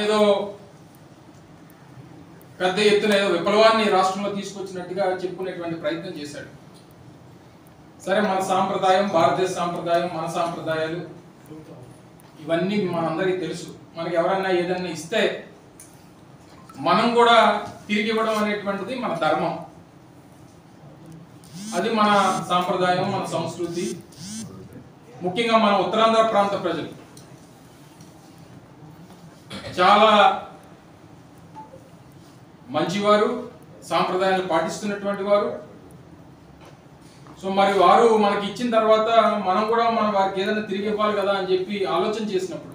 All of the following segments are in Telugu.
ఏదో పెద్ద ఎత్తున ఏదో విప్లవాన్ని రాష్ట్రంలో తీసుకొచ్చినట్టుగా చెప్పుకునేటువంటి ప్రయత్నం చేశాడు. సరే, మన సాంప్రదాయం, భారతదేశ సాంప్రదాయం, మన సాంప్రదాయాలు ఇవన్నీ మనందరికీ తెలుసు. మనకి ఎవరన్నా ఏదన్నా ఇస్తే మనం కూడా తిరిగి ఇవ్వడం అనేటువంటిది మన ధర్మం. అది మన సాంప్రదాయం, మన సంస్కృతి. ముఖ్యంగా మన ఉత్తరాంధ్ర ప్రాంత ప్రజలు చాలా మంచివారు, సాంప్రదాయాలు పాటిస్తున్నటువంటి వారు. సో మరి వారు మనకి ఇచ్చిన తర్వాత మనం కూడా వారికి ఏదైనా తిరిగి ఇవ్వాలి కదా అని చెప్పి ఆలోచన చేసినప్పుడు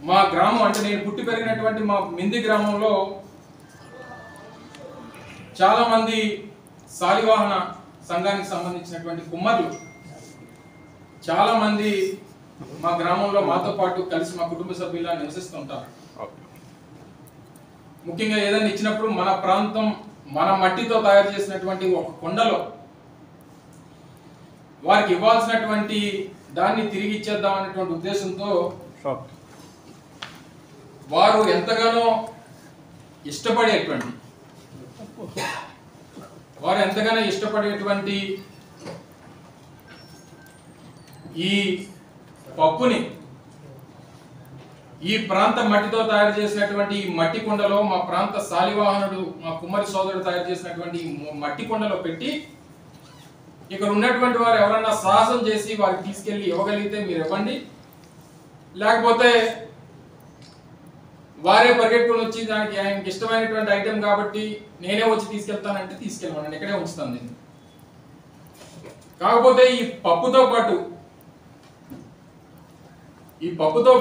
మా గ్రామం, అంటే నేను పుట్టి పెరిగినటువంటి మా మింది గ్రామంలో చాలా మంది శాలివాహన సంఘానికి సంబంధించినటువంటి కుమ్మర్లు చాలా మంది మా గ్రామంలో మాతో పాటు కలిసి మా కుటుంబ సభ్యులా నివసిస్తుంటారు. ముఖ్యంగా ఏదైనా ఇచ్చినప్పుడు మన ప్రాంతం, మన మట్టితో తయారు చేసినటువంటి ఒక కొండలో వారికి ఇవ్వాల్సినటువంటి దాన్ని తిరిగి ఇచ్చేద్దాం అనేటువంటి ఉద్దేశంతో వారు ఎంతగానో ఇష్టపడేటువంటి ఈ పప్పుని ఈ ప్రాంత మట్టితో తయారు చేసినటువంటి ఈ మట్టి కుండలో మా ప్రాంత శాలివాహనుడు, మా కుమ్మరి సోదరుడు తయారు చేసినటువంటి మట్టి కుండలో పెట్టి ఇక్కడ ఉన్నటువంటి వారు ఎవరన్నా సాహసం చేసి వారికి తీసుకెళ్లి ఇవ్వగలిగితే మీరు ఇవ్వండి, లేకపోతే వారే పరిగెట్టుకుని వచ్చి దానికి ఆయనకి ఇష్టమైనటువంటి ఐటెం కాబట్టి నేనే వచ్చి తీసుకెళ్తానంటే తీసుకెళ్ళమని ఇక్కడే ఉంచుతాను నేను. కాకపోతే ఈ పప్పుతో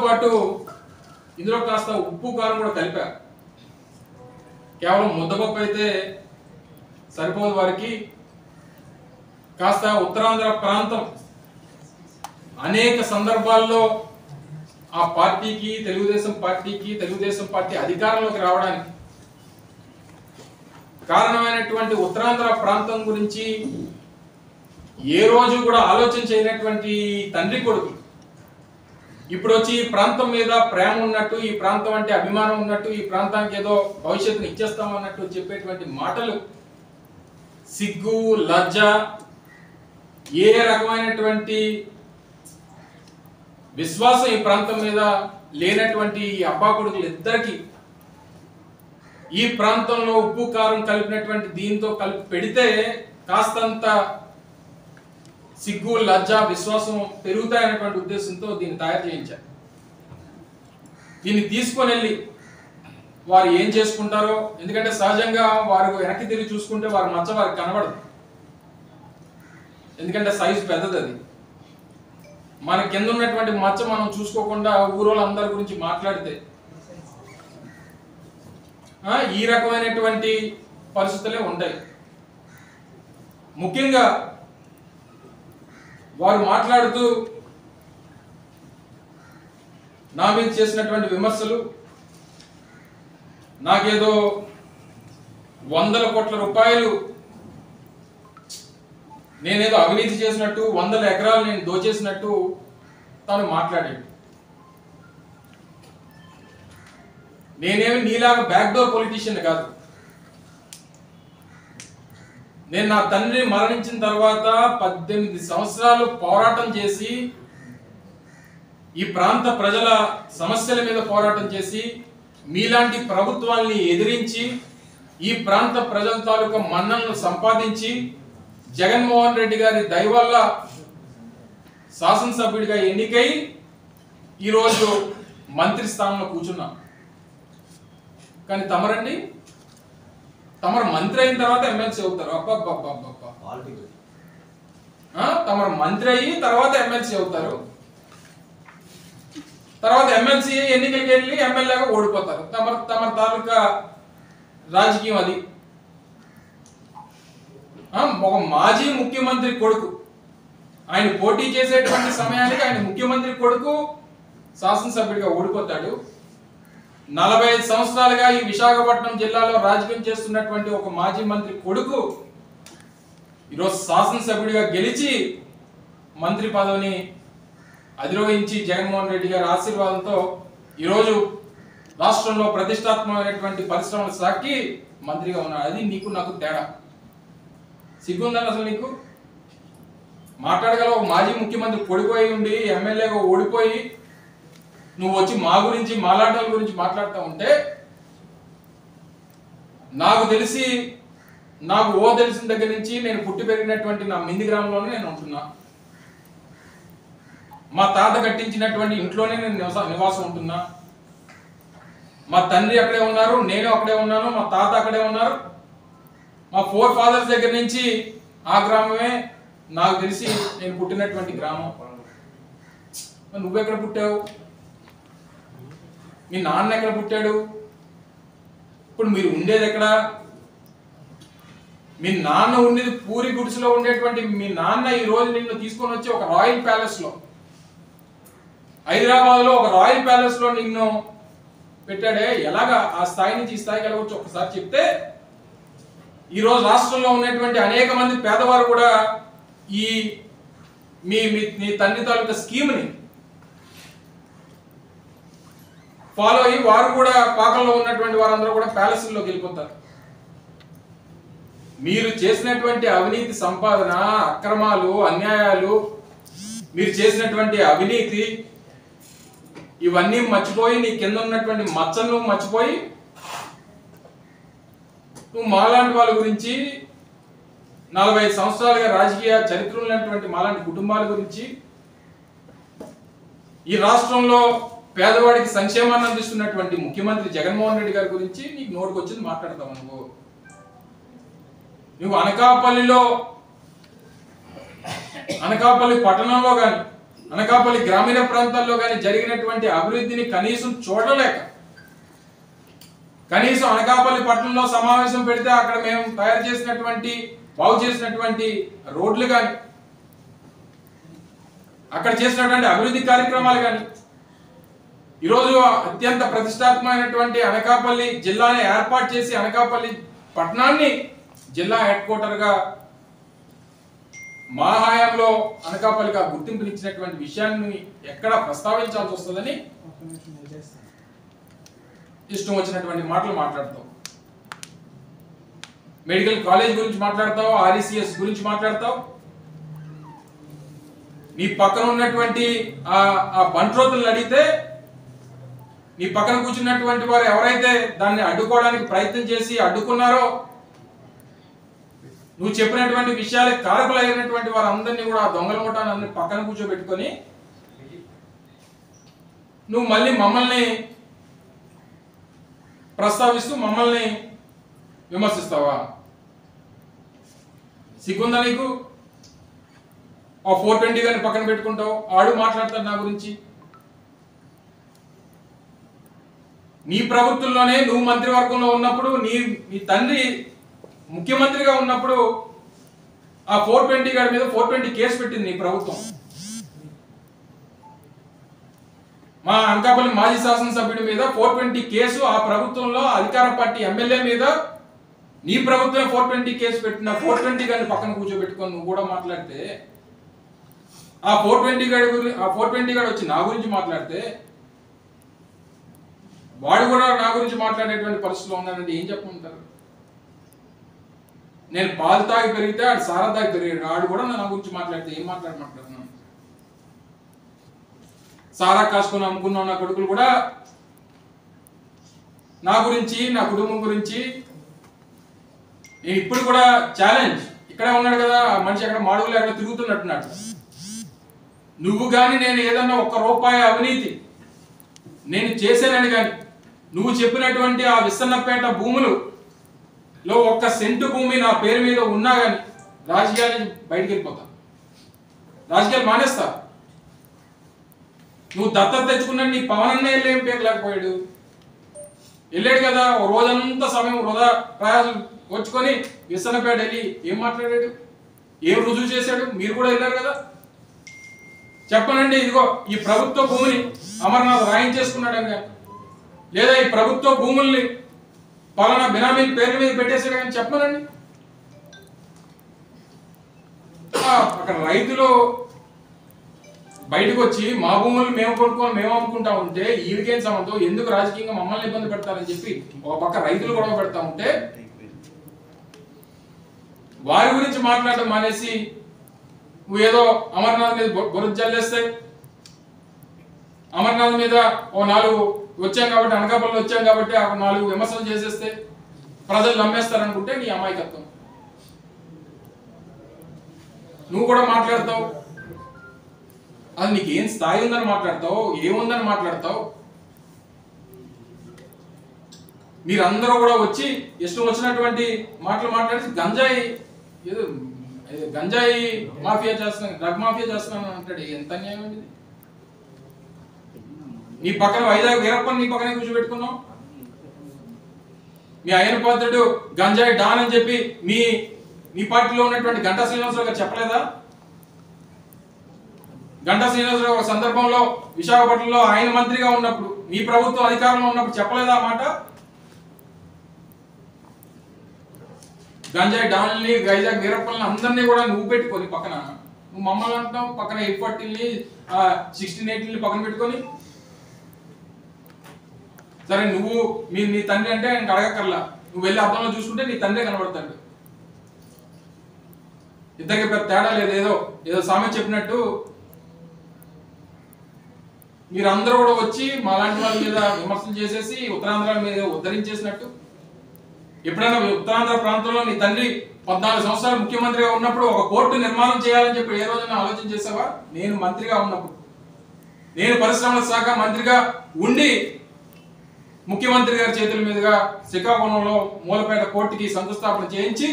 పాటు ఇందులో కాస్త ఉప్పు కారం కూడా కలిపారు. కేవలం ముద్దపప్పు అయితే సరిపోదు వారికి. కాస్త ఉత్తరాంధ్ర ప్రాంతం అనేక సందర్భాల్లో ఆ పార్టీకి, తెలుగుదేశం పార్టీ అధికారంలోకి రావడానికి కారణమైనటువంటి ఉత్తరాంధ్ర ప్రాంతం గురించి ఏ రోజు కూడా ఆలోచన చేయనటువంటి తండ్రి కొడుకు ఇప్పుడు వచ్చి ఈ ప్రాంతం మీద ప్రేమ ఉన్నట్టు, ఈ ప్రాంతం అంటే అభిమానం ఉన్నట్టు, ఈ ప్రాంతానికి ఏదో భవిష్యత్తును ఇచ్చేస్తాం అన్నట్టు చెప్పేటువంటి మాటలు సిగ్గు, లజ్జ, ఏ రకమైనటువంటి విశ్వాసం ఈ ప్రాంతం మీద లేనటువంటి ఈ అబ్బా కొడుకులు ఇద్దరికి ఈ ప్రాంతంలో ఉప్పు కారం కలిపినటువంటి దీంతో కలిపి పెడితే కాస్తంత సిగ్గు, లజ్జ, విశ్వాసం పెరుగుతాయనేటువంటి ఉద్దేశంతో దీన్ని తయారు చేయించారు. దీన్ని తీసుకొని వెళ్ళి వారు ఏం చేసుకుంటారో, ఎందుకంటే సహజంగా వారు వెనక్కి తిరిగి చూసుకుంటే వారి మచ్చ వారికి కనబడదు, ఎందుకంటే సైజు పెద్దది. అది మన కింద ఉన్నటువంటి మచ్చ మనం చూసుకోకుండా ఊరోళ్ళందరి గురించి మాట్లాడితే ఈ రకమైనటువంటి పరిస్థితులే ఉంటాయి. ముఖ్యంగా వారు మాట్లాడుతూ నా మీద చేసినటువంటి విమర్శలు, నాకేదో 100 కోట్ల రూపాయలు నేనేదో అవినీతి చేసినట్టు, 100 ఎకరాలు నేను దోచేసినట్టు తాను మాట్లాడాడు. నేనేమి నీలాగా బ్యాక్డోర్ పొలిటీషియన్ కాదు. నేను నా తండ్రి మరణించిన తర్వాత 18 సంవత్సరాలు పోరాటం చేసి ఈ ప్రాంత ప్రజల సమస్యల మీద పోరాటం చేసి మీలాంటి ప్రభుత్వాల్ని ఎదిరించి ఈ ప్రాంత ప్రజల తాలూకా మన్నలను సంపాదించి జగన్మోహన్ రెడ్డి గారి దయ వల్ల శాసనసభ్యుడిగా ఎన్నికై ఈరోజు మంత్రి స్థానంలో కూర్చున్నా. కానీ తమరు మంత్రి అయిన తర్వాత ఎమ్మెల్సీ అవుతారు. తమరు మంత్రి అయ్యి తర్వాత ఎమ్మెల్సీ అవుతారు. తర్వాత ఎమ్మెల్సీ ఎన్నికలకి వెళ్ళి ఎమ్మెల్యేగా ఓడిపోతారు. తమ తాలూకా రాజకీయం అది. ఒక మాజీ ముఖ్యమంత్రి కొడుకు, ఆయన పోటీ చేసేటువంటి సమయానికి ఆయన ముఖ్యమంత్రి కొడుకు శాసనసభ్యుడిగా ఓడిపోతాడు. 45 సంవత్సరాలుగా ఈ విశాఖపట్నం జిల్లాలో రాజకీయం చేస్తున్నటువంటి ఒక మాజీ మంత్రి కొడుకు ఈరోజు శాసనసభ్యుడిగా గెలిచి మంత్రి పదవిని అధిరోహించి జగన్మోహన్ రెడ్డి గారి ఆశీర్వాదంతో ఈరోజు రాష్ట్రంలో ప్రతిష్టాత్మకమైనటువంటి పరిశ్రమల శాఖకి మంత్రిగా ఉన్నాడు. అది నీకు నాకు తేడా. సిగ్గుందని అసలు నీకు మాట్లాడగల ఒక మాజీ ముఖ్యమంత్రి పొడిపోయి ఉండి ఎమ్మెల్యేగా ఓడిపోయి నువ్వు వచ్చి మా గురించి మాలాటల గురించి మాట్లాడుతూ ఉంటే నాకు తెలిసిన దగ్గర నుంచి నేను పుట్టి పెరిగినటువంటి నా మింది గ్రామంలోనే నేను ఉంటున్నా. మా తాత కట్టించినటువంటి ఇంట్లోనే నేను నివాసం ఉంటున్నా. మా తండ్రి అక్కడే ఉన్నారు, నేను అక్కడే ఉన్నాను, మా తాత అక్కడే ఉన్నారు. మా 4 ఫాదర్స్ దగ్గర నుంచి ఆ గ్రామమే నాకు తెలిసి నేను పుట్టినటువంటి గ్రామం. నువ్వెక్కడ పుట్టావు? మీ నాన్న ఎక్కడ పుట్టాడు? ఇప్పుడు మీరు ఉండేది ఎక్కడ? మీ నాన్న ఉండేది పూరి గుడిసెలో ఉండేటువంటి మీ నాన్న ఈ రోజు నిన్ను తీసుకొని వచ్చి ఒక రాయల్ ప్యాలెస్ లో, హైదరాబాద్ లో ఒక రాయల్ ప్యాలెస్ లో నిన్ను పెట్టాడే. ఎలాగా ఆ స్థాయి నుంచి ఈ స్థాయికి వెళ్ళవచ్చు ఒకసారి చెప్తే ఈ రోజు రాష్ట్రంలో ఉన్నటువంటి అనేక మంది పేదవారు కూడా ఈ మీ తండ్రి తాలూకా స్కీమ్ని ఫాలో అయ్యి వారు కూడా పాకంలో ఉన్నటువంటి వారందరూ కూడా ప్యాలెస్లోకి వెళ్ళిపోతారు. మీరు చేసినటువంటి అవినీతి సంపాదన, అక్రమాలు, అన్యాయాలు, మీరు చేసినటువంటి అవినీతి ఇవన్నీ మర్చిపోయి నీ కింద ఉన్నటువంటి మచ్చలను మర్చిపోయి నువ్వు మాలాంటి వాళ్ళ గురించి 45 సంవత్సరాలుగా రాజకీయ చరిత్ర ఉన్నటువంటి మాలాంటి కుటుంబాల గురించి ఈ రాష్ట్రంలో పేదవాడికి సంక్షేమాన్ని అందిస్తున్నటువంటి ముఖ్యమంత్రి జగన్మోహన్ రెడ్డి గారి గురించి నీకు నోటికి వచ్చింది మాట్లాడతావు. నువ్వు అనకాపల్లి పట్టణంలో కానీ అనకాపల్లి గ్రామీణ ప్రాంతాల్లో కానీ జరిగినటువంటి అభివృద్ధిని కనీసం చూడలేక, కనీసం అనకాపల్లి పట్టణంలో సమావేశం పెడితే అక్కడ మేము తయారు చేసినటువంటి బాగు చేసినటువంటి రోడ్లు కానీ అక్కడ చేసినటువంటి అభివృద్ధి కార్యక్రమాలు కానీ ఈరోజు అత్యంత ప్రతిష్టాత్మకమైనటువంటి అనకాపల్లి జిల్లాని ఏర్పాటు చేసి అనకాపల్లి పట్టణాన్ని జిల్లా హెడ్ క్వార్టర్గా మా హయాంలో అనకాపల్లికి ఆ గుర్తింపునిచ్చినటువంటి విషయాన్ని ఎక్కడ ప్రస్తావించాల్సి వస్తుందని ఇష్టం వచ్చినటువంటి మాటలు మాట్లాడతావు. మెడికల్ కాలేజ్ గురించి మాట్లాడతావు, ఆర్ఈసిఎస్ గురించి మాట్లాడతావు. నీ పక్కన ఉన్నటువంటి ఆ బంట్రోతులను అడిగితే నీ పక్కన కూర్చున్నటువంటి వారు ఎవరైతే దాన్ని అడ్డుకోవడానికి ప్రయత్నం చేసి అడ్డుకున్నారో, నువ్వు చెప్పినటువంటి విషయాలకు కారకులైనటువంటి వారందరినీ కూడా ఆ దొంగల ముఠాన్ని అందరినీ పక్కన కూర్చోబెట్టుకొని నువ్వు మళ్ళీ మమ్మల్ని ప్రస్తావిస్తూ మమ్మల్ని విమర్శిస్తావా? సిగ్గుందా నీకు? ఆ 420 గారిని పక్కన పెట్టుకుంటావు, ఆడు మాట్లాడతాడు నా గురించి. నీ ప్రభుత్వంలోనే నువ్వు మంత్రివర్గంలో ఉన్నప్పుడు నీ తండ్రి ముఖ్యమంత్రిగా ఉన్నప్పుడు ఆ 420 గారి మీద 420 కేసు పెట్టింది నీ ప్రభుత్వం. మా అనకాపల్లి మాజీ శాసనసభ్యుడి మీద 420 కేసు ఆ ప్రభుత్వంలో అధికార పార్టీ ఎమ్మెల్యే మీద నీ ప్రభుత్వమే 420 కేసు పెట్టిన 420 గారిని పక్కన కూర్చోబెట్టుకొని నువ్వు కూడా మాట్లాడితే, ఆ 420 గారు వచ్చి నా గురించి మాట్లాడితే వాడు కూడా నా గురించి మాట్లాడేటువంటి పరిస్థితిలో ఉన్నానంటే ఏం చెప్పమంటారు? నేను పాలు తాగి పెరిగితే ఆడు సారా తాగి పెరిగాడు, ఆడు కూడా నా గురించి మాట్లాడితే ఏం మాట్లాడమంటున్నాను? సారా కాసుకొని అమ్ముకున్న నా కొడుకులు కూడా నా గురించి, నా కుటుంబం గురించి నేను ఇప్పుడు కూడా ఛాలెంజ్. ఇక్కడే ఉన్నాడు కదా మనిషి, అక్కడ మాడుగులు అక్కడ తిరుగుతున్నట్టున్నాడు. నువ్వు కానీ నేను ఏదన్నా ₹1 అవినీతి నేను చేశానని కానీ నువ్వు చెప్పినటువంటి ఆ విస్తన్నపేట భూములు లో 1 సెంటు భూమి నా పేరు మీద ఉన్నా కానీ రాజకీయాల నుంచి బయటికి వెళ్ళిపోతా, రాజకీయాలు మానేస్తా. నువ్వు దత్తత తెచ్చుకున్నా నీ పవన్ అన్న వెళ్ళి ఏం పేర్లేకపోయాడు, వెళ్ళాడు కదా. ఓ రోజంతా సమయం వృధా ప్రయాసం వచ్చుకొని విస్తన్నపేట వెళ్ళి ఏం మాట్లాడాడు, ఏం రుజువు చేశాడు? మీరు కూడా వెళ్ళారు కదా. చెప్పనండి, ఇదిగో ఈ ప్రభుత్వ భూమిని అమర్నాథ్ రాయించేసుకున్నాడని కానీ, లేదా ఈ ప్రభుత్వ భూముల్ని పలానా బినామీ పేర్ల మీద పెట్టేసాడు కానీ చెప్పనండి. అక్కడ రైతులు బయటకు వచ్చి మా భూములు మేము కొనుక్కొని మేము అమ్ముకుంటా ఉంటే ఈవికేం సంబంధం, ఎందుకు రాజకీయంగా మమ్మల్ని ఇబ్బంది పెడతారని చెప్పి ఒక పక్క రైతులు గొడవ పెడతా ఉంటే వారి గురించి మాట్లాడడం మానేసి నువ్వు ఏదో అమర్నాథ్ మీద బురద జల్లేస్తే, అమర్నాథ్ మీద ఓ 4 వచ్చాం కాబట్టి, అనకాపల్లి వచ్చాం కాబట్టి 4 విమర్శలు చేసేస్తే ప్రజలు నమ్మేస్తారనుకుంటే నీ అమాయకత్వం. నువ్వు కూడా మాట్లాడతావు, అది నీకు ఏం స్థాయి ఉందని మాట్లాడతావు, ఏముందని మాట్లాడతావు. మీరందరూ కూడా వచ్చి ఇష్టం వచ్చినటువంటి మాటలు మాట్లాడి గంజాయి మాఫియా చేస్తున్నాను, డ్రగ్ మాఫియా చేస్తున్నాను అంటాడు. ఎంత అన్యాయం అండి. నీ పక్కన వైజాగ్ వీరప్పని నీ పక్కనే కూర్చోబెట్టుకున్నావు. మీ ఆయన పాత్రుడు గంజాయి డాన్ అని చెప్పి మీ పార్టీలో ఉన్నటువంటి గంటా శ్రీనివాసరావు గారు చెప్పలేదా? గంటా శ్రీనివాసరావు ఒక సందర్భంలో విశాఖపట్నంలో ఆయన మంత్రిగా ఉన్నప్పుడు, మీ ప్రభుత్వం అధికారంలో ఉన్నప్పుడు చెప్పలేదా మాట? గంజాయి డాన్లని, వైజాగ్ వీరప్పల్ని అందరినీ కూడా నువ్వు పెట్టుకొని పక్కన, నువ్వు మమ్మల్ని అంటావు, పక్కన 840ని 1680ని పక్కన పెట్టుకొని. సరే, నువ్వు నీ తండ్రి అంటే ఆయనకు అడగక్కర్లా, నువ్వు వెళ్ళి అర్థంలో చూసుకుంటే నీ తండ్రే కనబడతాడు. ఇద్దరికి పెద్ద తేడా లేదు. ఏదో సామెత చెప్పినట్టు మీరందరూ కూడా వచ్చి మాలాంటి వాళ్ళ మీద విమర్శలు చేసేసి ఉత్తరాంధ్ర మీద ఉద్ధరించేసినట్టు. ఎప్పుడైనా ఉత్తరాంధ్ర ప్రాంతంలో నీ తండ్రి 14 సంవత్సరాలు ముఖ్యమంత్రిగా ఉన్నప్పుడు ఒక పోర్టు నిర్మాణం చేయాలని చెప్పి ఏ రోజైనా ఆలోచన చేసావా? నేను మంత్రిగా ఉన్నప్పుడు, నేను పరిశ్రమల శాఖ మంత్రిగా ఉండి ముఖ్యమంత్రి గారి చేతుల మీదుగా శ్రీకాకుళంలో మూలపేట పోర్టుకి శంకుస్థాపన చేయించి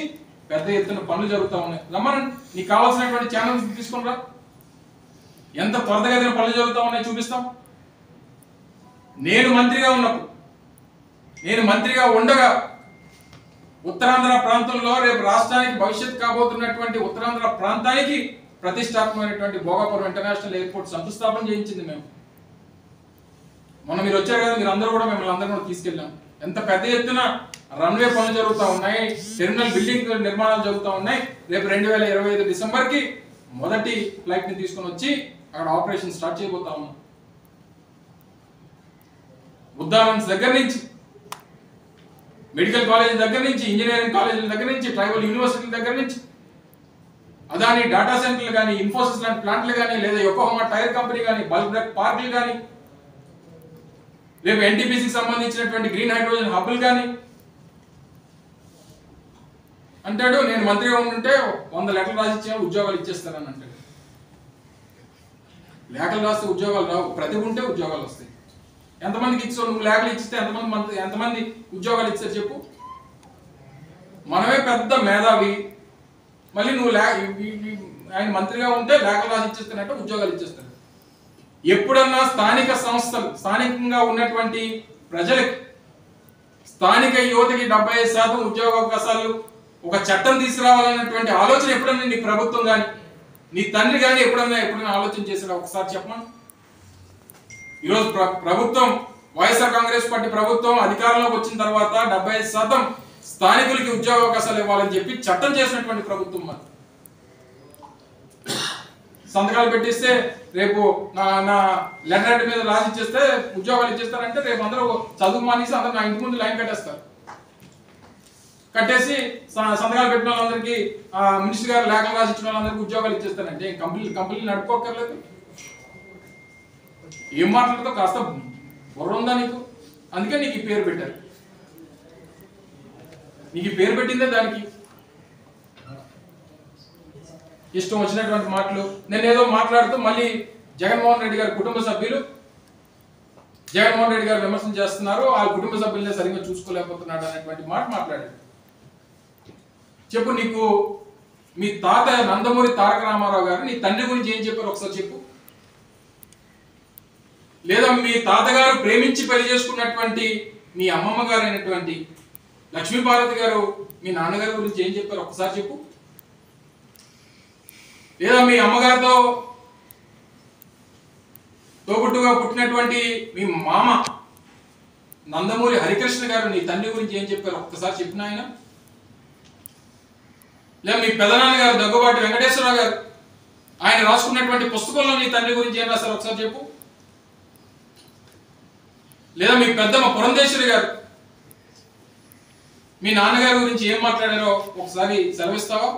పెద్ద ఎత్తున పనులు జరుగుతూ ఉన్నాయి. రమ్మనండి, నీకు కావాల్సినటువంటి ఛానల్స్ తీసుకుని రా. ఎంత త్వరగతిన పనులు జరుగుతూ ఉన్నాయి చూపిస్తాం. నేను మంత్రిగా ఉండగా ఉత్తరాంధ్ర ప్రాంతంలో రేపు రాష్ట్రానికి భవిష్యత్ కాబోతున్నటువంటి ఉత్తరాంధ్ర ప్రాంతానికి ప్రతిష్టాత్మకమైనటువంటి భోగాపురం ఇంటర్నేషనల్ ఎయిర్పోర్ట్ శంకుస్థాపన చేయించింది మేము. మొన్న మీరు వచ్చారు కదా, మీరు అందరూ కూడా మిమ్మల్ని అందరూ కూడా తీసుకెళ్ళాం. ఎంత పెద్ద ఎత్తున రన్వే పనులు జరుగుతూ ఉన్నాయి, టెర్మినల్ బిల్డింగ్ నిర్మాణాలు జరుగుతూ ఉన్నాయి. రేపు 2025 డిసెంబర్కి మొదటి ఫ్లైట్ ని తీసుకొని వచ్చి అక్కడ ఆపరేషన్ స్టార్ట్ చేయబోతా ఉన్నాం. ఉద్దానం దగ్గర నుంచి, మెడికల్ కాలేజ్ దగ్గర నుంచి, ఇంజనీరింగ్ కాలేజీల దగ్గర నుంచి, ట్రైబల్ యూనివర్సిటీల దగ్గర నుంచి, అదాని డాటా సెంటర్లు కానీ, ఇన్ఫోసిస్ లాంటి ప్లాంట్లు కానీ, లేదా యోకోహామా టైర్ కంపెనీ కానీ, బల్క్ పార్కులు కానీ, రేపు ఎన్టీపీసీకి సంబంధించినటువంటి గ్రీన్ హైడ్రోజన్ హబ్బులు కానీ అంటాడు. నేను మంత్రిగా ఉంటుంటే 100 లెటర్లు రాసిచ్చా ఉద్యోగాలు ఇచ్చేస్తానని అంటాడు. లేఖలు రాస్తే ఉద్యోగాలు రావు, ప్రతిభ ఉంటే ఉద్యోగాలు వస్తాయి. ఎంతమందికి ఇచ్చావు నువ్వు? లేఖలు ఇచ్చితే ఎంతమంది ఉద్యోగాలు ఇచ్చారు చెప్పు? మనమే పెద్ద మేధావి, మళ్ళీ నువ్వు ఆయన మంత్రిగా ఉంటే లేఖలు రాసి ఇచ్చేస్తానంటే ఉద్యోగాలు ఇచ్చేస్తాడు. ఎప్పుడన్నా స్థానిక సంస్థలు, స్థానికంగా ఉన్నటువంటి ప్రజలకి, స్థానిక యువతకి 75% ఉద్యోగ అవకాశాలు ఒక చట్టం తీసుకురావాలన్నటువంటి ఆలోచన ఎప్పుడన్నా నీ ప్రభుత్వం కానీ, నీ తండ్రి కానీ ఎప్పుడైనా ఆలోచన చేశాడా? ఒకసారి చెప్పమని. ఈరోజు ప్రభుత్వం, వైఎస్ఆర్ కాంగ్రెస్ పార్టీ ప్రభుత్వం అధికారంలోకి వచ్చిన తర్వాత 75% స్థానికులకి ఉద్యోగ అవకాశాలు ఇవ్వాలని చెప్పి చట్టం చేసినటువంటి ప్రభుత్వం. మరి సంతకాలు పెట్టిస్తే రేపు నా లెటర్ మీద రాసి ఇచ్చేస్తే ఉద్యోగాలు ఇచ్చేస్తారంటే రేపు అందరూ చదువు మానేసి అందరూ నా ఇంటి ముందు లైన్ కట్టేస్తారు. కట్టేసి సంతకాలు పెట్టిన వాళ్ళందరికీ, మినిస్టర్ గారు లేఖలు రాసి ఇచ్చిన వాళ్ళందరికీ ఉద్యోగాలు ఇచ్చేస్తారంటే కంపెనీలు నడుపుకోక్కర్లేదు. ఏం మాట్లాడుతావు? కాస్త బుర్ర ఉందా నీకు? అందుకే నీకు ఈ పేరు పెట్టారు. నీకు ఈ పేరు పెట్టిందే దానికి. ఇష్టం వచ్చినటువంటి మాటలు. నేను ఏదో మాట్లాడుతూ మళ్ళీ జగన్మోహన్ రెడ్డి గారి కుటుంబ సభ్యులు జగన్మోహన్ రెడ్డి గారు విమర్శలు చేస్తున్నారు, ఆ కుటుంబ సభ్యులనే సరిగ్గా చూసుకోలేకపోతున్నాడు అనేటువంటి మాట మాట్లాడాడు. చెప్పు, నీకు మీ తాత నందమూరి తారక రామారావు గారు నీ తండ్రి గురించి ఏం చెప్పారు ఒకసారి చెప్పు. లేదా మీ తాతగారు ప్రేమించి పెళ్లి చేసుకున్నటువంటి మీ అమ్మమ్మ గారు అయినటువంటి లక్ష్మీపార్వతి గారు మీ నాన్నగారి గురించి ఏం చెప్పారు ఒకసారి చెప్పు. లేదా మీ అమ్మగారితో తోబుట్టుగా పుట్టినటువంటి మీ మామ నందమూరి హరికృష్ణ గారు నీ తండ్రి గురించి ఏం చెప్పారు ఒక్కసారి చెప్పిన ఆయన. లేదా మీ పెదనాన్న గారు దగ్గుబాటి వెంకటేశ్వరరావు గారు ఆయన రాసుకున్నటువంటి పుస్తకంలో నీ తండ్రి గురించి ఏం రాశారు ఒకసారి చెప్పు. లేదా మీ పెద్దమ్మ పురంధేశ్వరి గారు మీ నాన్నగారి గురించి ఏం మాట్లాడారో ఒకసారి సెలవిస్తావా?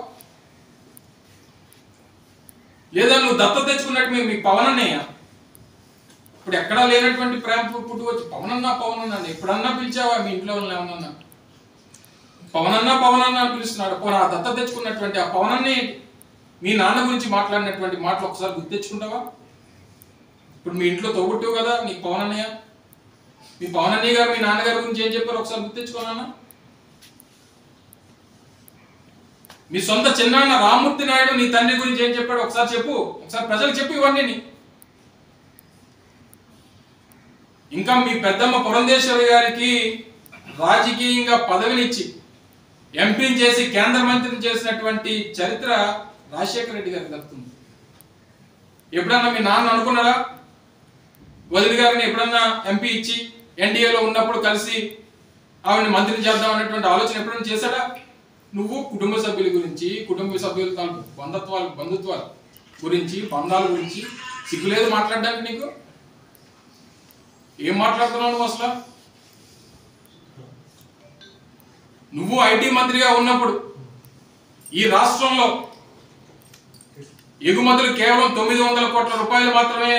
లేదా నువ్వు దత్త తెచ్చుకున్నట్టు మీ పవన్ అన్నయ్య ఇప్పుడు ఎక్కడా లేనటువంటి ప్రేమ పుట్టు వచ్చి పవన్ అన్న ఎప్పుడన్నా పిలిచావా? మీ ఇంట్లో ఏమన్నా పవన్ అన్న అని పిలుస్తున్నాడు. పోనీ ఆ దత్త తెచ్చుకున్నటువంటి ఆ పవన్ అన్నయ్య మీ నాన్న గురించి మాట్లాడినటువంటి మాటలు ఒకసారి గుర్తు తెచ్చుకుంటావా? ఇప్పుడు మీ ఇంట్లో తోబుట్టావు కదా నీ పవన్ అన్నయ్య, మీ పవన్ అన్నయ్య గారు మీ నాన్నగారి గురించి ఏం చెప్పారు ఒకసారి గుర్తు తెచ్చుకున్నానా? మీ సొంత చిన్నాన్న రామ్మూర్తి నాయుడు నీ తండ్రి గురించి ఏం చెప్పాడు ఒకసారి చెప్పు. ఒకసారి ప్రజలకు చెప్పు ఇవన్నీ. ఇంకా మీ పెద్దమ్మ పురంధేశ్వరి గారికి రాజకీయంగా పదవినిచ్చి ఎంపీని చేసి కేంద్ర మంత్రిని చేసినటువంటి చరిత్ర రాజశేఖర రెడ్డి గారికి దక్కుతుంది. ఎప్పుడన్నా మీ నాన్న అనుకున్నాడా వదిలి గారిని ఎప్పుడన్నా ఎంపీ ఇచ్చి ఎన్డీఏలో ఉన్నప్పుడు కలిసి ఆవిడని మంత్రిని చేద్దాం అనేటువంటి ఆలోచన ఎప్పుడన్నా చేశాడా? నువ్వు కుటుంబ సభ్యుల గురించి, కుటుంబ సభ్యుల బంధుత్వాల గురించి, బంధాల గురించి సిగ్గులేదు మాట్లాడడానికి నీకు? ఏం మాట్లాడుతున్నావు నువ్వు అసలు? నువ్వు ఐటీ మంత్రిగా ఉన్నప్పుడు ఈ రాష్ట్రంలో ఎగుమతులు కేవలం 900 కోట్ల రూపాయలు మాత్రమే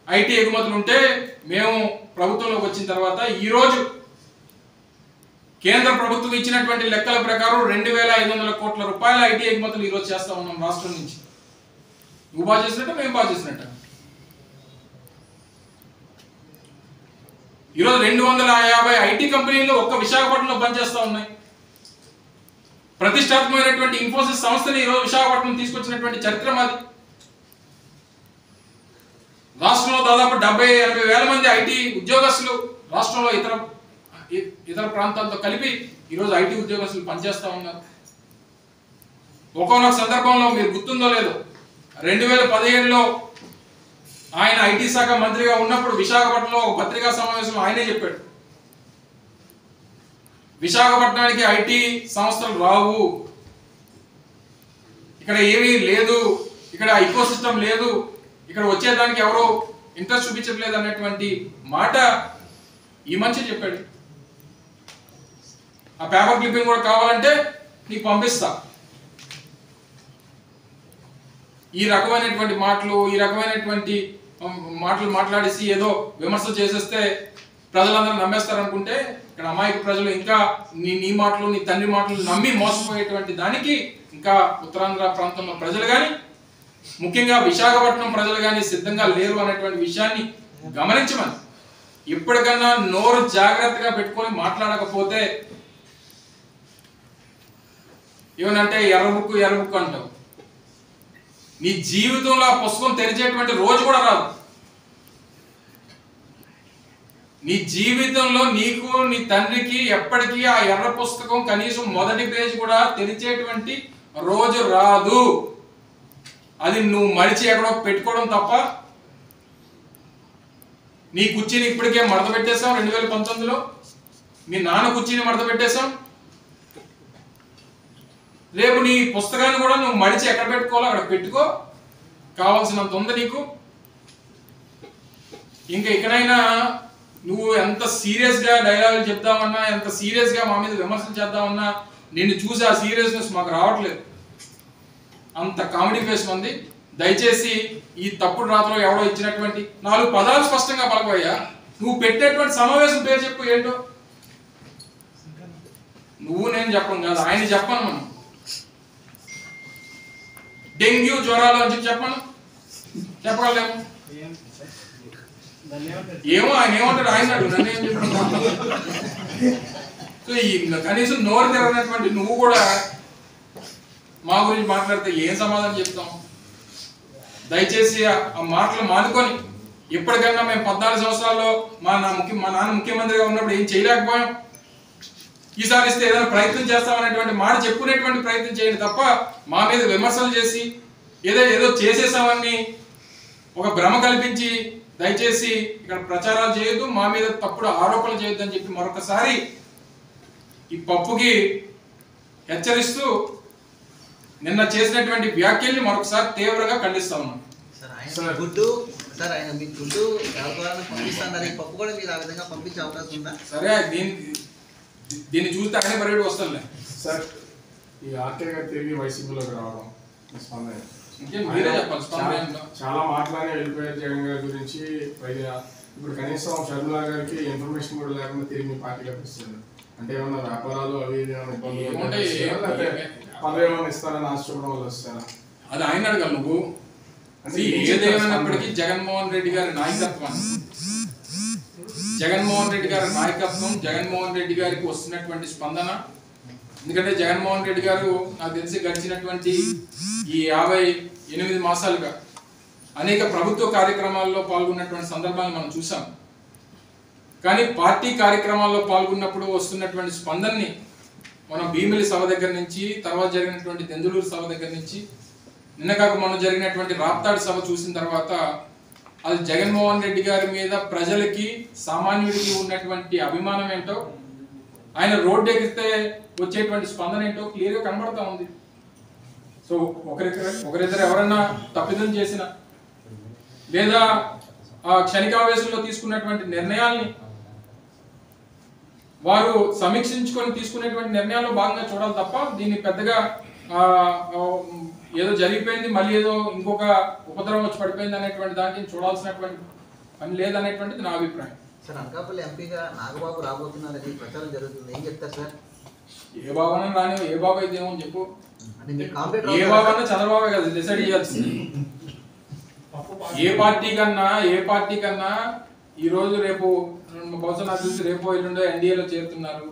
ఐటీ ఎగుమతులు ఉంటే, మేము ప్రభుత్వంలోకి వచ్చిన తర్వాత ఈరోజు కేంద్ర ప్రభుత్వం ఇచ్చినటువంటి లెక్కల ప్రకారం 2500 కోట్ల రూపాయల ఐటీ ఎగుమతులు ఈరోజు చేస్తా ఉన్నాం రాష్ట్రం నుంచి. నువ్వు బాగా చేసినట్ట, మేము బాగా చేసినట్ట. ఈరోజు 250 ఐటీ కంపెనీలు ఒక్క విశాఖపట్నంలో పనిచేస్తా ఉన్నాయి. ప్రతిష్టాత్మకమైనటువంటి ఇన్ఫోసిస్ సంస్థని ఈరోజు విశాఖపట్నం తీసుకొచ్చినటువంటి చరిత్ర మాది. రాష్ట్రంలో దాదాపు 70-80 వేల మంది ఐటీ ఉద్యోగస్తులు రాష్ట్రంలో ఇతర ప్రాంతాలతో కలిపి ఈరోజు ఐటీ ఉద్యోగస్తులు పనిచేస్తా ఉన్నారు. ఒక్కొక్క సందర్భంలో మీరు గుర్తుందో లేదో 2017లో ఆయన ఐటీ శాఖ మంత్రిగా ఉన్నప్పుడు విశాఖపట్నంలో ఒక పత్రికా సమావేశంలో ఆయనే చెప్పాడు, విశాఖపట్నానికి ఐటీ సంస్థలు రావు, ఇక్కడ ఏమీ లేదు, ఇక్కడ ఈకో సిస్టమ్ లేదు, ఇక్కడ వచ్చేదానికి ఎవరో ఇంట్రెస్ట్ చూపించట్లేదు అనేటువంటి మాట ఈ మనిషి చెప్పాడు. ఆ పేపర్ క్లిప్పింగ్ కూడా కావాలంటే నీకు పంపిస్తా. ఈ రకమైనటువంటి మాటలు మాట్లాడేసి ఏదో విమర్శలు చేసేస్తే ప్రజలందరూ నమ్మేస్తారనుకుంటే, ఇక్కడ అమాయక ప్రజలు ఇంకా నీ మాటలు, నీ తండ్రి మాటలు నమ్మి మోసపోయేటువంటి దానికి ఇంకా ఉత్తరాంధ్ర ప్రాంతంలో ప్రజలు కానీ, ముఖ్యంగా విశాఖపట్నం ప్రజలు కానీ సిద్ధంగా లేరు అనేటువంటి విషయాన్ని గమనించమని. ఇప్పటికన్నా నోరు జాగ్రత్తగా పెట్టుకొని మాట్లాడకపోతే ఏమనంటే ఎర్రబుక్కు అంటావు. నీ జీవితంలో ఆ పుస్తకం తెరిచేటువంటి రోజు కూడా రాదు. నీ జీవితంలో నీకు నీ తండ్రికి ఎప్పటికీ ఆ ఎర్ర పుస్తకం కనీసం మొదటి పేజ్ కూడా తెరిచేటువంటి రోజు రాదు. అది నువ్వు మరిచి ఎక్కడో పెట్టుకోవడం తప్ప. నీ కుర్చీని ఇప్పటికే మడత పెట్టేశాం 2019లో, మీ నాన్న కుర్చీని మడత పెట్టేశాం. రేపు నీ పుస్తకాన్ని కూడా నువ్వు మడిచి ఎక్కడ పెట్టుకోవాలో అక్కడ పెట్టుకో, కావాల్సినంత ఉంది నీకు. ఇంకా ఇక్కడైనా నువ్వు ఎంత సీరియస్గా డైలాగులు చెప్తామన్నా, ఎంత సీరియస్గా మా మీద విమర్శలు చేద్దామన్నా, నిన్ను చూసి ఆ సీరియస్నెస్ మాకు రావట్లేదు. అంత కామెడీ ఫేస్ ఉంది. దయచేసి ఈ తప్పుడు రాత్రిలో ఎవడో ఇచ్చినటువంటి 4 పదాలు స్పష్టంగా పలకవయ్యా. నువ్వు పెట్టేటువంటి సమావేశం పేరు చెప్పు ఏంటో. నువ్వు నేను చెప్పను కాదు, ఆయన చెప్పను. మనం డెంగ్యూ జ్వరాలు అని చెప్పను, చెప్పగలేము. ఏమో ఆయన ఏమంటాడు, ఆయన నన్ను ఏం చెప్తున్నా. సో కనీసం నోరు తెరవనటువంటి నువ్వు కూడా మా గురించి మాట్లాడితే ఏం సమాధానం చెప్తాం? దయచేసి ఆ మాటలు మానుకొని, ఇప్పటికన్నా మేము 14 సంవత్సరాల్లో మా నాన్న ముఖ్యమంత్రిగా ఉన్నప్పుడు ఏం చేయలేకపోయాం, ఈసారి ఇస్తే ఏదైనా ప్రయత్నం చేస్తామనేటువంటి మాట చెప్పుకునేటువంటి ప్రయత్నం చేయండి తప్ప మా మీద విమర్శలు చేసి ఏదో చేసేసామని ఒక భ్రమ కల్పించి దయచేసి ఇక్కడ ప్రచారాలు చేయొద్దు, మా మీద తప్పుడు ఆరోపణలు చేయొద్దు అని చెప్పి మరొకసారి ఈ పప్పుకి హెచ్చరిస్తూ నిన్న చేసినటువంటి వ్యాఖ్యల్ని మరొకసారి తీవ్రంగా ఖండిస్తా ఉన్నాం. ఆయన మీకు గుడ్డు వ్యాపారాన్ని పంపిస్తున్నారు, ఈ పప్పు కూడా మీరు ఆ విధంగా పంపించే అవకాశం ఉందా? సరే, దీన్ని చూస్తే ఆయన పరిగెడు వస్తానులే సార్. ఈ ఆర్కే గారు తిరిగి వైసీపీలోకి రావడం చాలా మాట్లాడి వెళ్ళిపోయారు జగన్ గారి గురించి. పైగా ఇప్పుడు కనీసం షర్మిలా గారికి ఇన్ఫర్మేషన్ కూడా లేకుండా తిరిగి మీ పార్టీలోకి వస్తుంది అంటే ఏమన్నా వ్యాపారాలు అవి పదవి ఏమైనా ఇస్తారని ఆశ్చర్యం వాళ్ళు వస్తారా? అది ఆయన అడగాలి. నువ్వు ఏదేమైనప్పటికీ జగన్మోహన్ రెడ్డి గారి నాయకత్వం, జగన్మోహన్ రెడ్డి గారికి వస్తున్నటువంటి స్పందన, ఎందుకంటే జగన్మోహన్ రెడ్డి గారు నాకు తెలిసి గడిచినటువంటి ఈ 58 మాసాలుగా అనేక ప్రభుత్వ కార్యక్రమాల్లో పాల్గొన్నటువంటి సందర్భాన్ని మనం చూసాం. కానీ పార్టీ కార్యక్రమాల్లో పాల్గొన్నప్పుడు వస్తున్నటువంటి స్పందనని మనం భీమిలి సభ దగ్గర నుంచి, తర్వాత జరిగినటువంటి దెందులూరు సభ దగ్గర నుంచి, నిన్న కాక మొన్న జరిగినటువంటి రాప్తాడు సభ చూసిన తర్వాత అది జగన్మోహన్ రెడ్డి గారి మీద ప్రజలకి, సామాన్యుడికి ఉన్నటువంటి అభిమానం ఏంటో, ఆయన రోడ్డు ఎక్కితే వచ్చేటువంటి స్పందన ఏంటో క్లియర్గా కనబడతా ఉంది. సో ఒకరిద్దరు ఎవరన్నా తప్పిదం చేసిన లేదా క్షణికావేశంలో తీసుకున్నటువంటి నిర్ణయాల్ని వారు సమీక్షించుకొని తీసుకునేటువంటి నిర్ణయాల్లో భాగంగా చూడాలి తప్ప దీన్ని పెద్దగా ఏదో జరిగిపోయింది మళ్ళీ ఏదో ఇంకొక ఉపద్రవం వచ్చి పడిపోయింది అనేటువంటి దానికి చూడాల్సినటువంటి పని లేదనేటువంటిది నా అభిప్రాయం. సార్, అనకాపల్లి ఎంపీగా నాగబాబు రాబోతున్నారని ప్రచారం జరుగుతుంది, ఏం చెప్తారు సార్? ఏ బాబు రాని, ఏ బాబు అయితే ఏమో చెప్పు. ఏ బాబు అన్నా చంద్రబాబే కదా డిసైడ్ చేయాల్సింది. ఏ పార్టీ కన్నా ఈ రోజు రేపు బహుశా నాకు తెలిసి రేపు ఎల్లుండో ఎన్డీఏలో చేరుతున్నారు.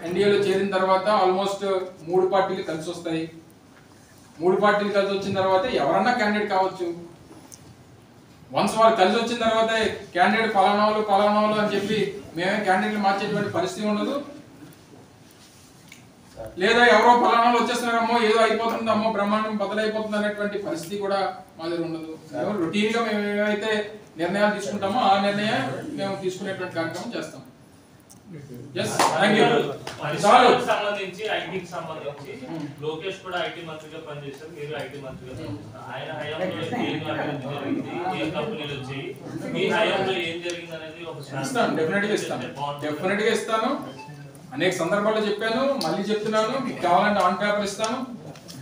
ఎన్డీఏలో చేరిన తర్వాత ఆల్మోస్ట్ 3 పార్టీలు కలిసి వస్తాయి. 3 పార్టీలు కలిసి వచ్చిన తర్వాత ఎవరన్నా క్యాండిడేట్ కావచ్చు. వన్స్ వారు కలిసి వచ్చిన తర్వాత క్యాండిడేట్ పలానాలు అని చెప్పి మేమే క్యాండిడేట్లు మార్చేటువంటి పరిస్థితి ఉండదు. లేదా ఎవరో పలానాలు వచ్చేస్తున్నారమ్మో, ఏదో అయిపోతుందమ్మో, బ్రహ్మాండం బదులైపోతుంది అనేటువంటి పరిస్థితి కూడా మా దగ్గర ఉండదు. రొటీన్ గా మేము ఏమైతే నిర్ణయాలు తీసుకుంటామో ఆ నిర్ణయం మేము తీసుకునేటువంటి కార్యక్రమం చేస్తాం. సంబంధించి ఐటీకి సంబంధించి లోకేష్ కూడా ఐటీ మంత్రిగా పనిచేశారు, మీరు ఐటీ మంత్రిగా పనిచేస్తారు. ఆయన హయాంలో ఏం అభివృద్ధి జరిగింది, ఏ కంపెనీలు వచ్చాయి, మీ హయాంలో ఏం జరిగింది అనేది ఇస్తాను. డెఫినెట్ గా ఇస్తాను. అనేక సందర్భాల్లో చెప్పాను, మళ్ళీ చెప్తున్నాను. మీకు కావాలంటే ఆన్ పేపర్ ఇస్తాను.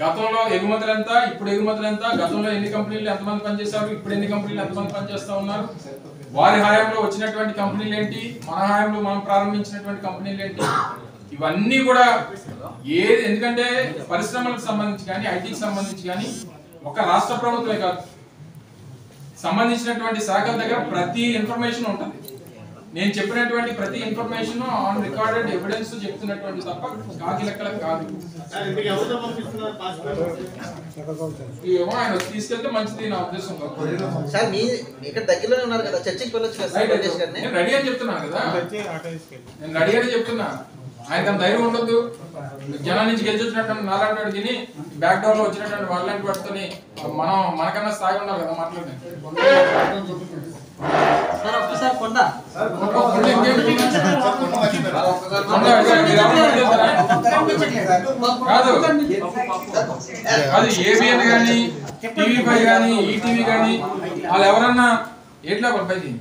గతంలో ఎగుమతులు ఎంత, ఇప్పుడు ఎగుమతులు ఎంత, గతంలో ఎన్ని కంపెనీలు ఎంతమంది పనిచేశారు, ఇప్పుడు ఎన్ని కంపెనీలు ఎంతమంది పనిచేస్తా ఉన్నారు, వారి హయాంలో వచ్చినటువంటి కంపెనీలు ఏంటి, మన హయాంలో మనం ప్రారంభించినటువంటి కంపెనీలు ఏంటి, ఇవన్నీ కూడా ఎందుకంటే పరిశ్రమలకు సంబంధించి కానీ ఐటీకి సంబంధించి కానీ ఒక రాష్ట్ర ప్రభుత్వమే కాదు, సంబంధించినటువంటి శాఖల దగ్గర ప్రతి ఇన్ఫర్మేషన్ ఉంటుంది. నేను చెప్పినటువంటి ప్రతి ఇన్ఫర్మేషన్ ఆన్ రికార్డెడ్ ఎవిడెన్స్ చెప్తున్నటువంటి తప్ప కాకి లెక్కలకు కాదు. ఏమో ఆయన తీసుకెళ్తే మంచిది నా ఉద్దేశం. నేను రెడీ అని చెప్తున్నాను కదా, నేను రెడీ అని చెప్తున్నా. ఆయనకు ధైర్యం ఉండదు. జనం నుంచి గెలిచి వచ్చినటువంటి నాలాంటి తిని బ్యాక్ డోర్ లో వచ్చినటువంటి వాళ్ళంటి పట్టుకొని మనకన్నా స్థాయి ఉండాలి కదా మాట్లాడి. కాదు ఏబిఎన్ కానీ, టీవీ5 కానీ, ఈటీవీ కానీ వాళ్ళు ఎవరన్నా ఎట్లా పైకి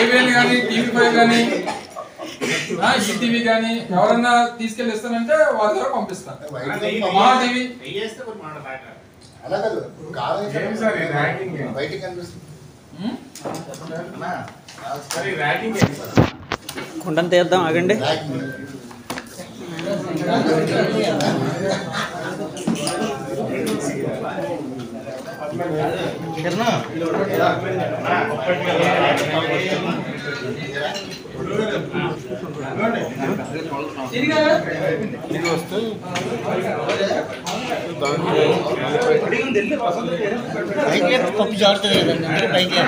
ఏబిఎన్ కానీ, టీవీ5 కానీ, ఈటీవీ కానీ ఎవరన్నా తీసుకెళ్ళి ఇస్తానంటే వాళ్ళ దగ్గర పంపిస్తాను. మా టీవీ కుండను తీద్దాం, ఆగండి. పప్పు జారుతుంది పైకి